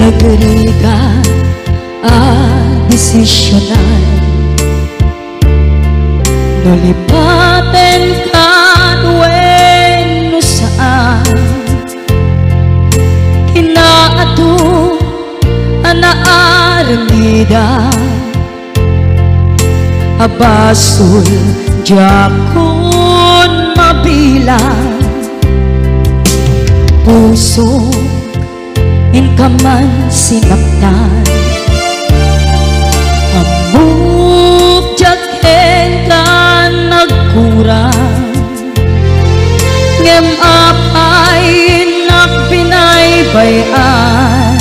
Nagriga desisyonan nolipaten kan wenno saan kinaadto anaarmida abasul jakon mabilang puso ka man sinaktan amok jaken ka nagkurang ngem apay nakbinaybayan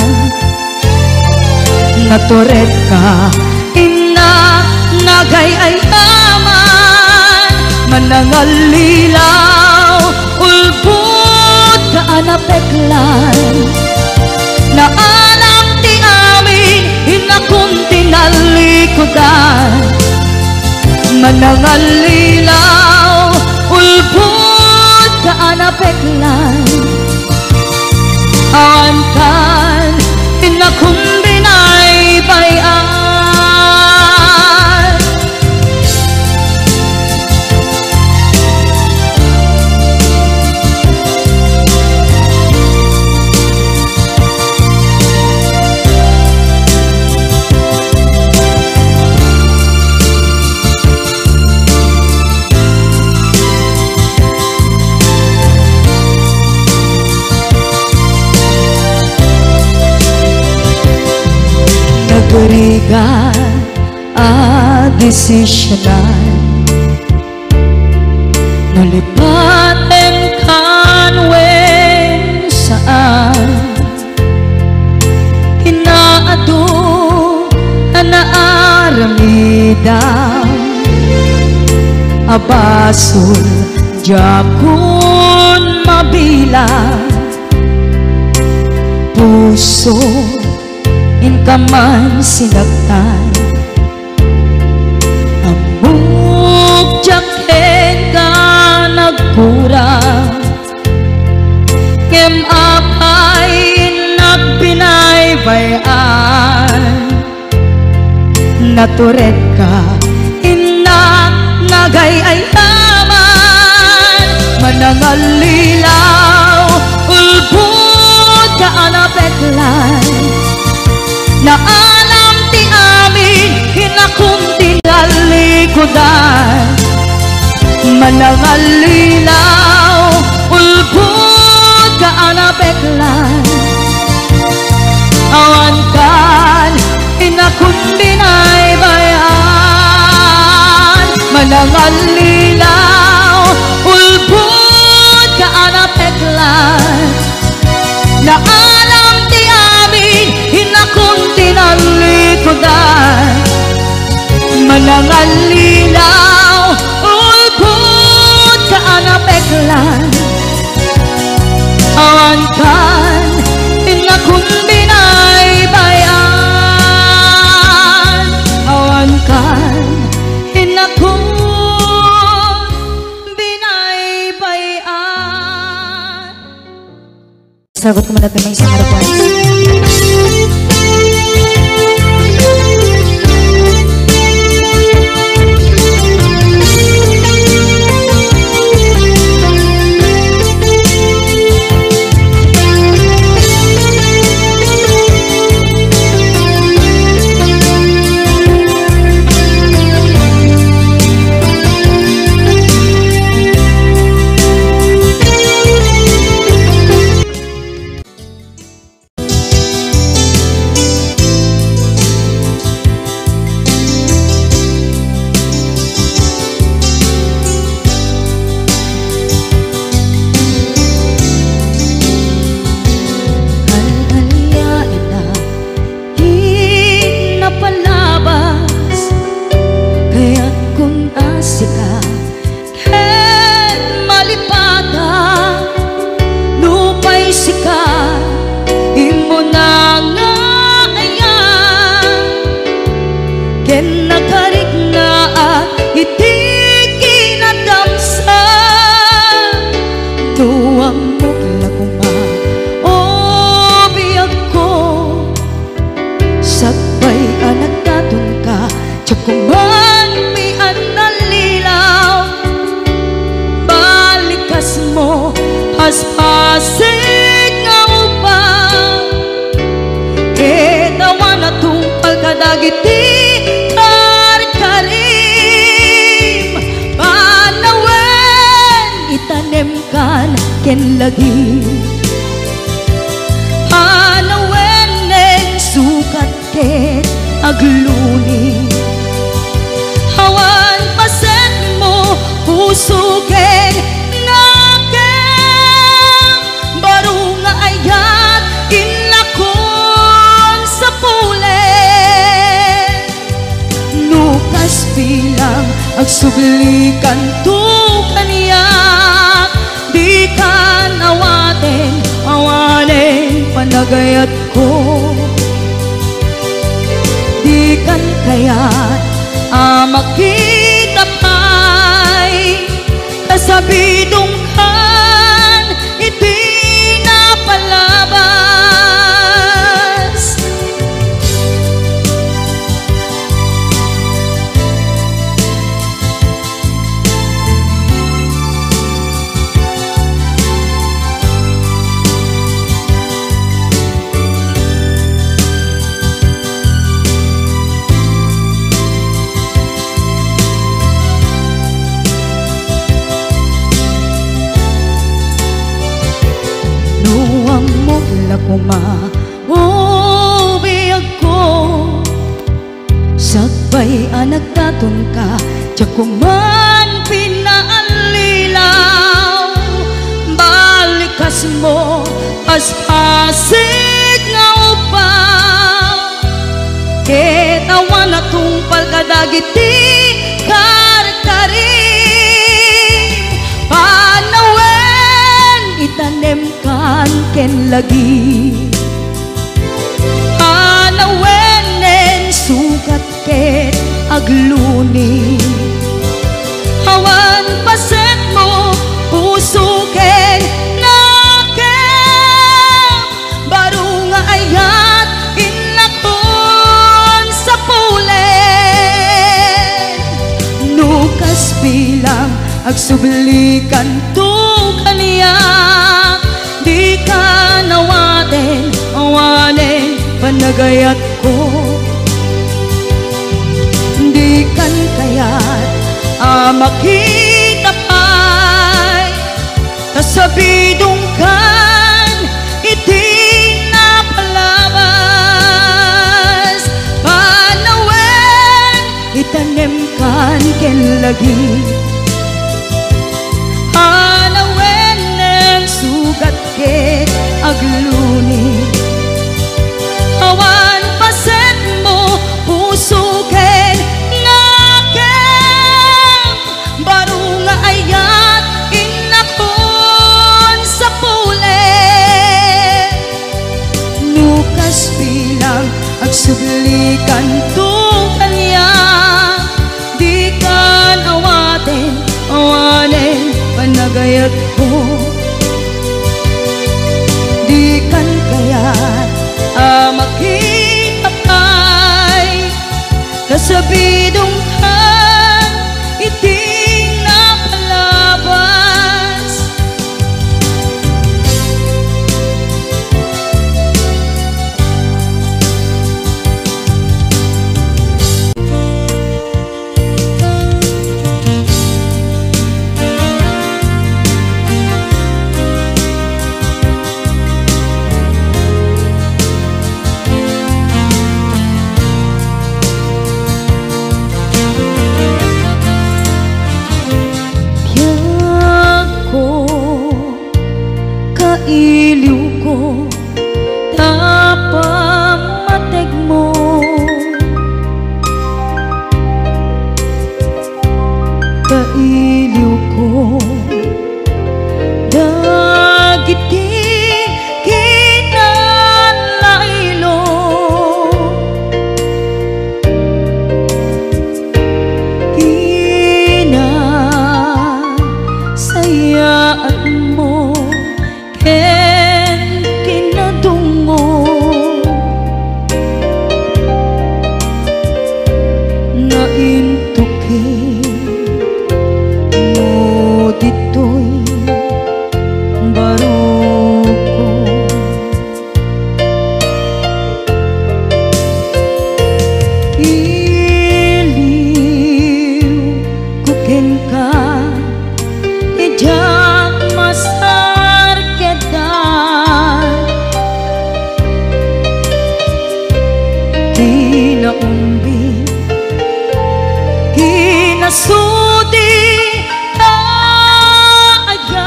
naturet ka inak nagayayaman manangalilaw ulbut ka anapeklan na alam ti amin hinakunti nalikodan manangalilaw ulbut ka anapeklan awankan hinakundi naibayan Nagriga desisyonan nolipaten kan wen saan kinaadto anaaramida abasul jakon mabilang puso ka man sinaktan amok jaken ka nagkurang ngem apay nagbinaybayan naturet ka inak nagayayaman manangalilaw ulbut ka anapeklan na alam ti amin hinakunti nalikodan manangalilaw ulbut ka anapeklan awan kan hinakundi naibayan manangalilaw ulbut ka anapeklan na alam ti amin hinakunti nalikodan manangalilaw ulbut ka anapeklan awan kan hinakundi naibayan awan kan hinakundi naibayan. Sagot ko muna natin may isang harapan. as pasig nga uban. Ketawan na tungkal kadagiti karim, panawen itanem kan ken lagi. Panawen neng sukat ken agluni, hawan pasen mo puso ken nakem, baru nga ayat kinlakon sa pulen. Nukas bilang agsublikan tu kaniyak, di kan awaten panagayat ko. Di kan kayat makita pa'y kasabidong kan iti napalabas. Kumabiyag ko sagbay anak taton ka, tiyak ko man pinaalilaw. Balikas mo as pasig nga upaw, ketawan na tungpal kadagiti karim, panawen itanem kan ken lagi. Panawen nen sukat ken agluni, hawan paset mo puso ken nakem, baru nga ayat inlakon sa pulen. Nukas bilang agsublikan tu kaniyak, di kan awaten panagayat ko. Di kan kayat makita pa'y kasabidong kan iti napalabas. Panawen itanem kan ken lagi, panawen neng sugat ken agluni, hawan paset mo puso ken nakem, baru nga ayat inakon sa pulen. Nukas bilang agsublikan tu kaniyak, di kan awaten panagayat ko. Di kan kayat makita pa'y kasabidong kan iti napalabas. Iliw ko tapamateg mo, kailiw ko dagiti kinalailo, kinasayaan mo ken sudi ayan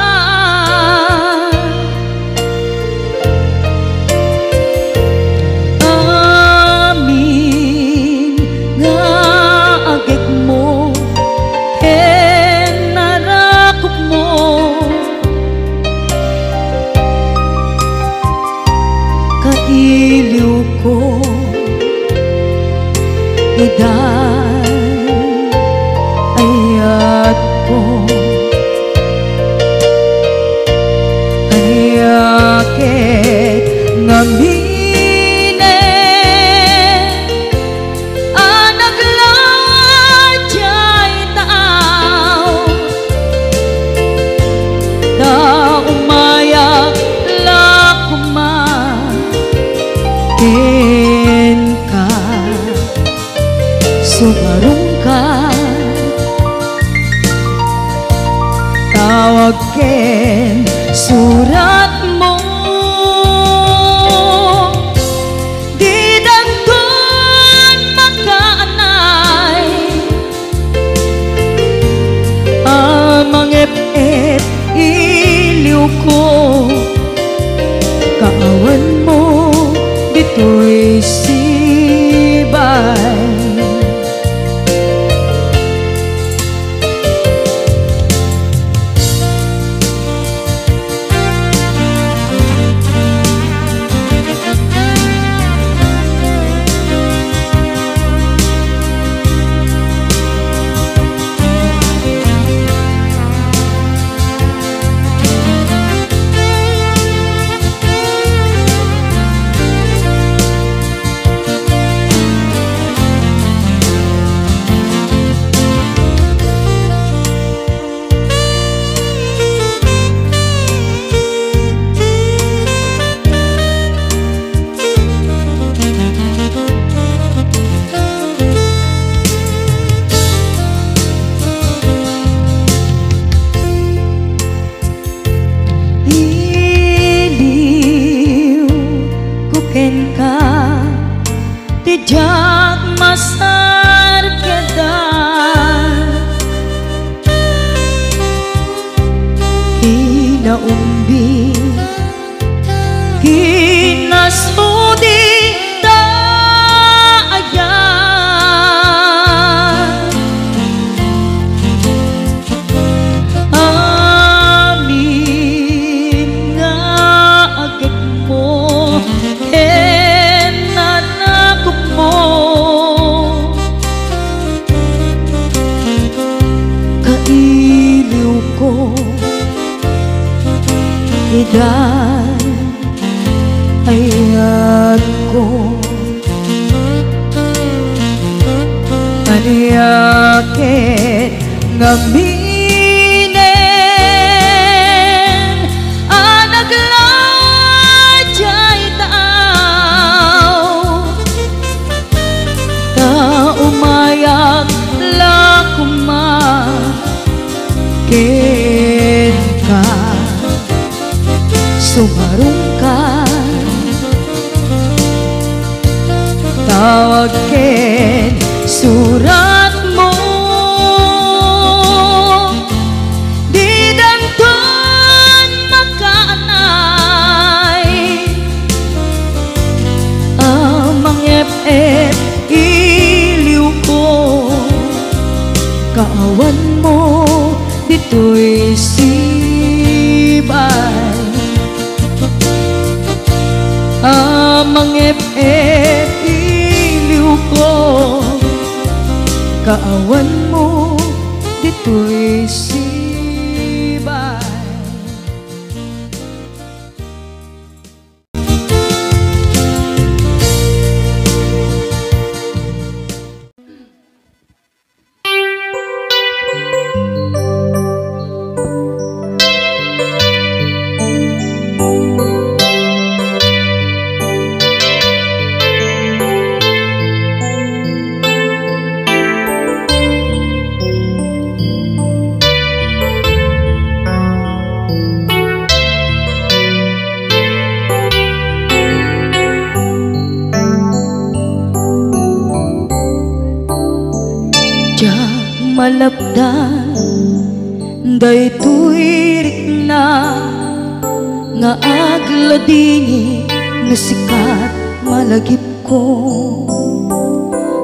amin nga agik mo narakop mo kailiw ko idan ayat ko ayakit ngamine anaglajay taaw da umayak lakuma ka sumarong ka tawag ken surat mo di dagton makaanay amang ep-ep iliw ko kaawan mo dito'y sibay tijak masar kedan kinaumbi kinasudi taayan amin nga agit mo kailiw ko idan ayat ko aniyakit ngaminen anaglajay taaw ta umayak lakuma ken ka sumarong ka tawag ken surat mo di danton makaanay amang ep-ep iliw ko kaawan mo dito'y sibay amang ep-ep iliw ko kaawan mo dito'y sibay malabdan daytoy rikna nga agladini nga sikat malagip ko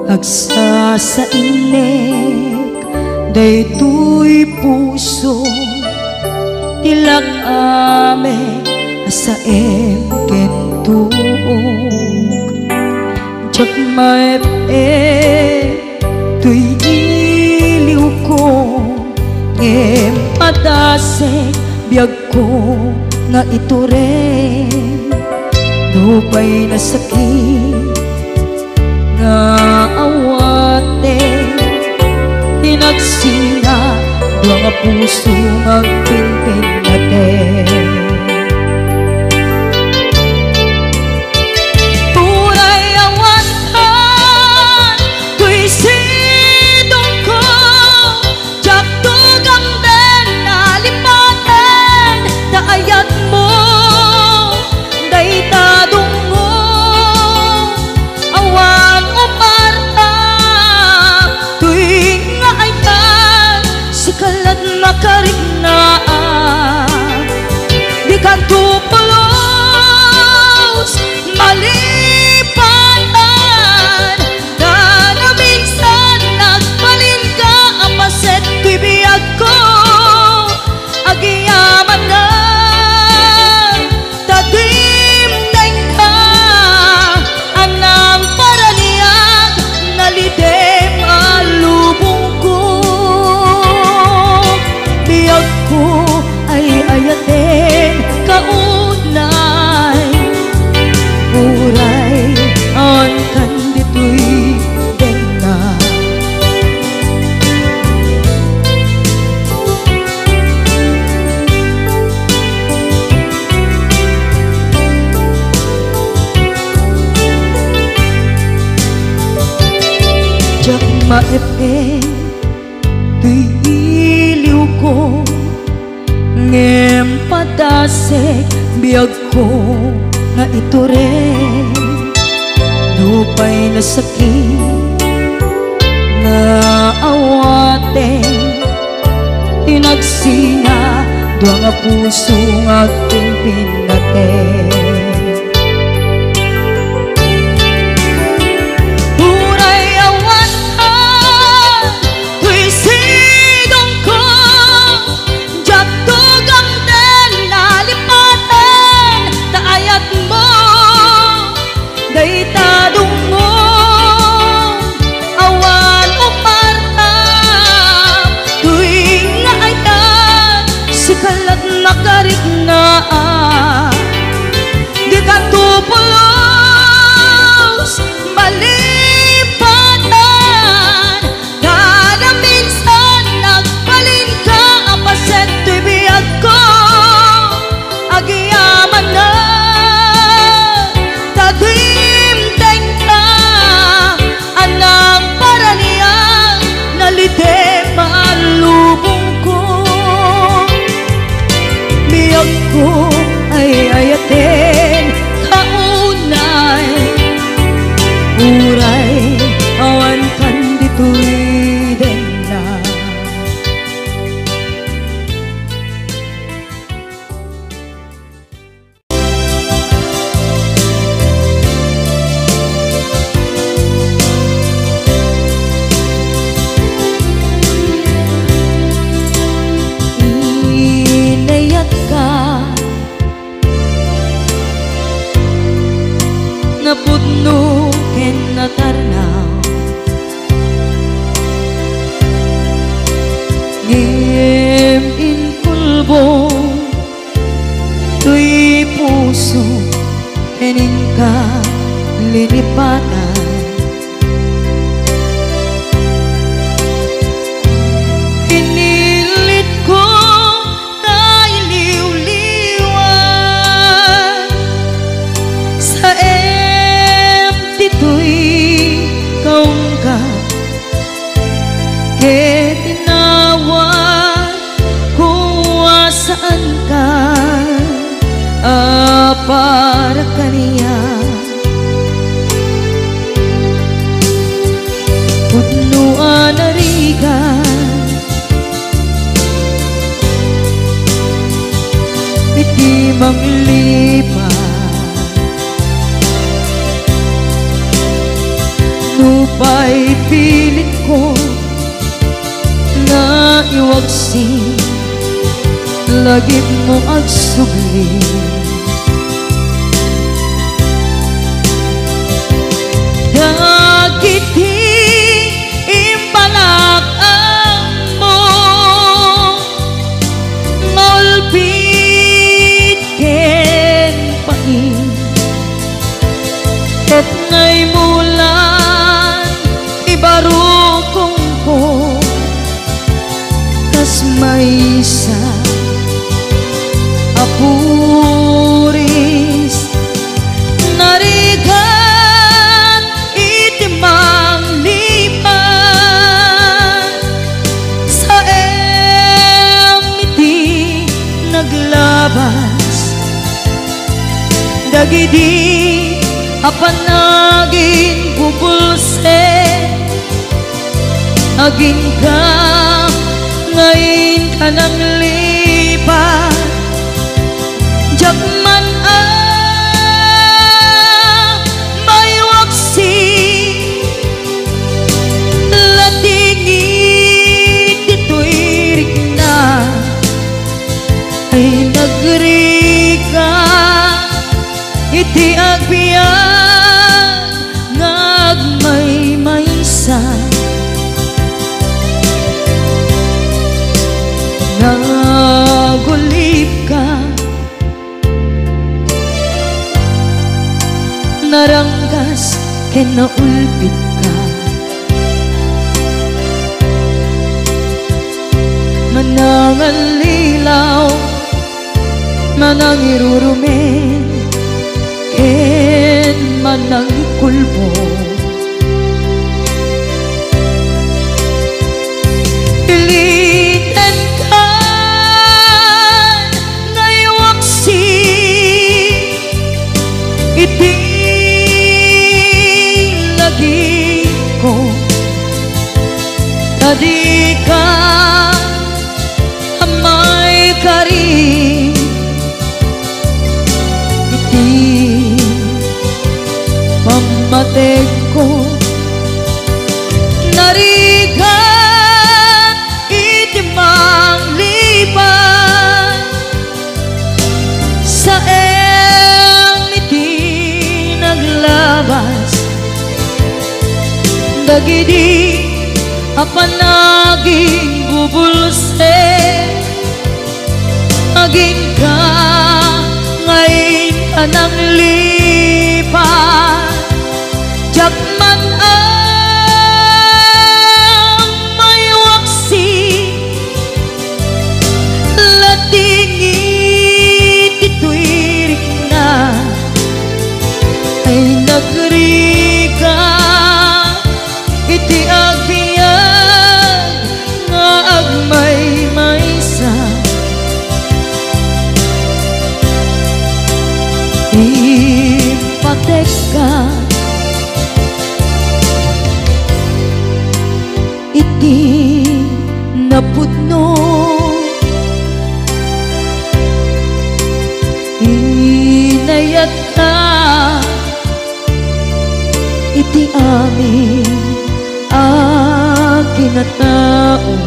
agsa sa inek daytoy puso tilak ame asaem kentuog jak maep tuy iliw ko ngem padasek biyag ko nga ito rin dupay na sakit nga awate hinagsina dua nga puso magpinpin natin puray awantan tuy sidong ko jak tugang den nalipaten taayat mo daytadong mo awan umarta tuwing nga ayan sikalat makarignaang di kan tupulos malipatan na minsan nagbalin ka apaset bibiyag ko agiyaman na tadimdeng ka anang paraniyag nalidem alubong ko biyag ko ay ayatin kaunay uray ang kandito'y denga jak maepe tuy iliw ko ngem padasek biyag ko nga ito rin dupay na sakit nga awate hinagsina dua nga puso nga pinpin natin puray awantan tuy sidong ko jak tugang den nalipaten taayat mo daytadong mo awan umarta tuwing nga ayan sikalat makarignaang di ka tupulos malipatan kada minsan nagbalin ka apaset tuy biyag ko agiyaman na tadimdeng ka anang paraniyang nalidem alubong ko biyag ko ay ayatin kaunay uray awan kandito'y denna inayat ka napudno ken natarnaw ngem inkulbo tuy puso kenin ka linipatan pinilit ko na iliw-liwan sa empty-tuy kaungkat ke tinawag kung saan ka para kaniya pudnuan arigan manglipat. Nupay pilit ko na iwagsin, lagip mo agsugli. Dagiti imbalak ang mo, ngolpit ken pain, et ngay mulan ibarukong ko, kas maysa apuris narigan itimang lipan, sa emiti naglabas, dagidi apanagin bubulse, aging ka ngayon ka nang lipat. Jakman may waksi, latingit dito'y rigna, ay nagrika iti agbiyan ngagmay maysa. Nagulip ka, naranggas ken naulpit ka, manangalilaw manangirurumen ken manangikulbo. Pilitan ka ngaywaksi, iti lagi ko tadi ka amay kari, iti mamateg ko narigan iti manglipan, sa emiti naglabas, dagidi apanaging bubulse, aging ka ngayon ka nang lipat. Jakman may waksi, latingit ito'y rigna, ay nagrika iti agbiyan nga agmay maysa. Ipatek ka iti napudno, inayat ka iti amin akinatao,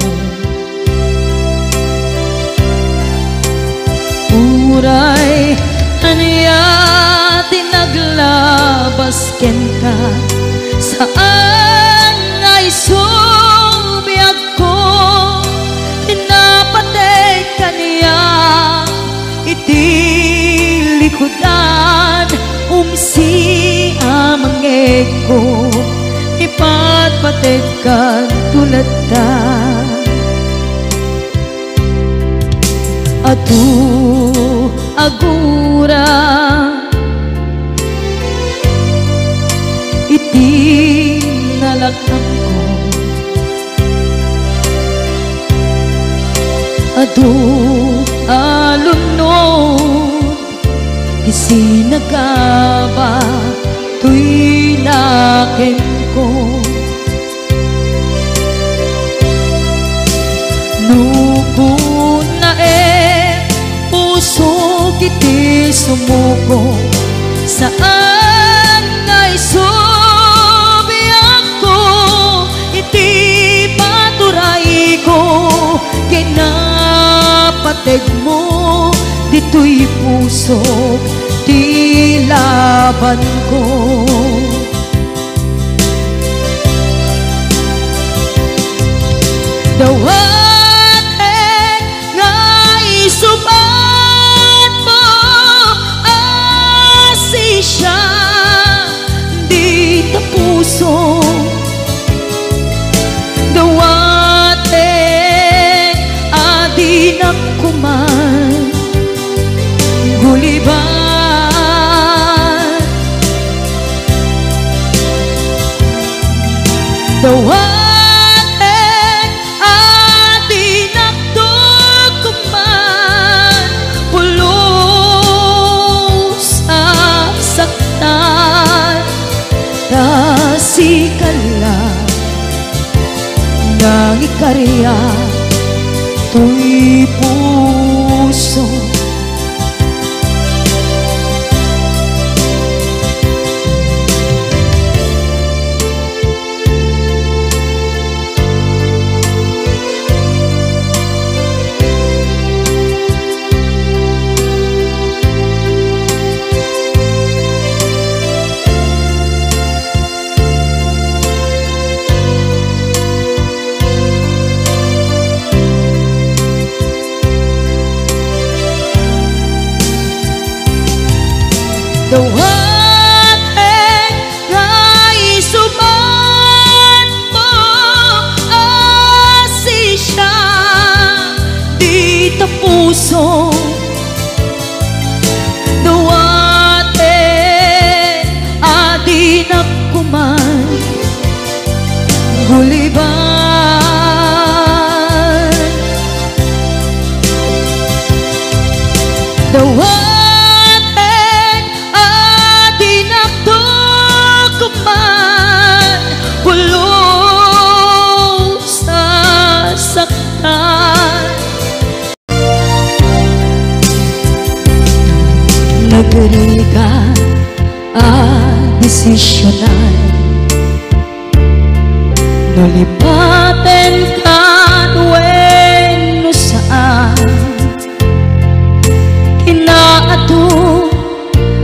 uray aniya tinaglabas ken ka, saan ngay subiyag ko, pinapatay ka niya iti likudan, umsi amangeg ko, ipatpatay ka tulad ta. Adu agura iti nalakang ko, adu alunod isinagaba tuy naken ko, nugun na puso kiti mo'y sumuko, saan nga'y subiyak ko, iti paturay ko, kinapateg mo, dito'y puso, di laban ko. Dawaten nga'y subat mo, asi siya di ta puso. Dawaten adi na kuman, guliban. Dawaten sikala nang ikarya to'y puso. Dawaten nga'y subat mo, asi siya di ta puso. Dawaten adi na kuman, guliban. Dawaten nagriga desisyonan, nulipaten ka wenno saan, kinaadto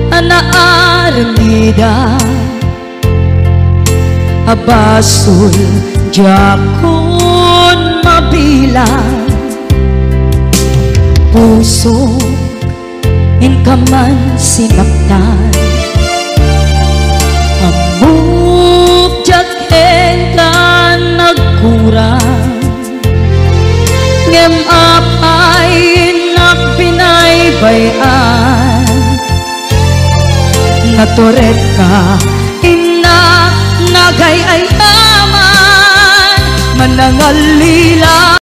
anaaramida, abasul jakon mabilang, puso in ka man sinaktan, amok jaken ka nagkurang, ngem apay nakbinaybayan, naturet ka ina nagayayaman, manangalila.